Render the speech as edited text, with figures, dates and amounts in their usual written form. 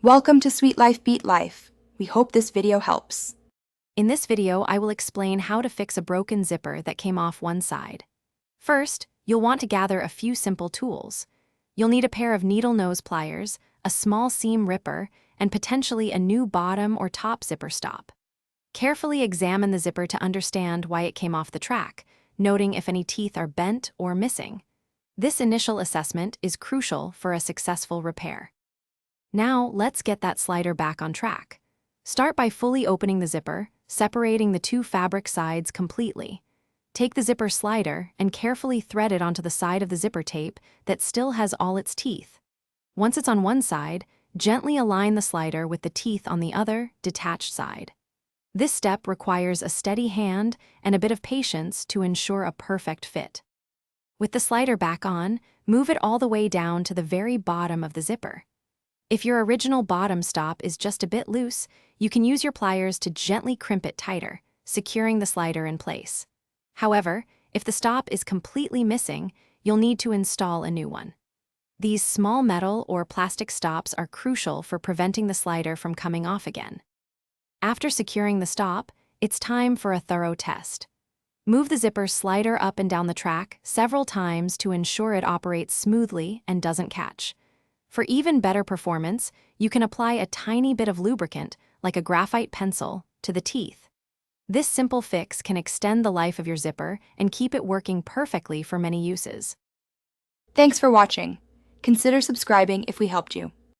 Welcome to Sweet Life Beat Life. We hope this video helps. In this video, I will explain how to fix a broken zipper that came off one side. First, you'll want to gather a few simple tools. You'll need a pair of needle nose pliers, a small seam ripper, and potentially a new bottom or top zipper stop. Carefully examine the zipper to understand why it came off the track, noting if any teeth are bent or missing. This initial assessment is crucial for a successful repair. Now, let's get that slider back on track. Start by fully opening the zipper, separating the two fabric sides completely. Take the zipper slider and carefully thread it onto the side of the zipper tape that still has all its teeth. Once it's on one side, gently align the slider with the teeth on the other, detached side. This step requires a steady hand and a bit of patience to ensure a perfect fit. With the slider back on, move it all the way down to the very bottom of the zipper. If your original bottom stop is just a bit loose, you can use your pliers to gently crimp it tighter, securing the slider in place. However, if the stop is completely missing, you'll need to install a new one. These small metal or plastic stops are crucial for preventing the slider from coming off again. After securing the stop, it's time for a thorough test. Move the zipper slider up and down the track several times to ensure it operates smoothly and doesn't catch. For even better performance, you can apply a tiny bit of lubricant, like a graphite pencil, to the teeth. This simple fix can extend the life of your zipper and keep it working perfectly for many uses. Thanks for watching. Consider subscribing if we helped you.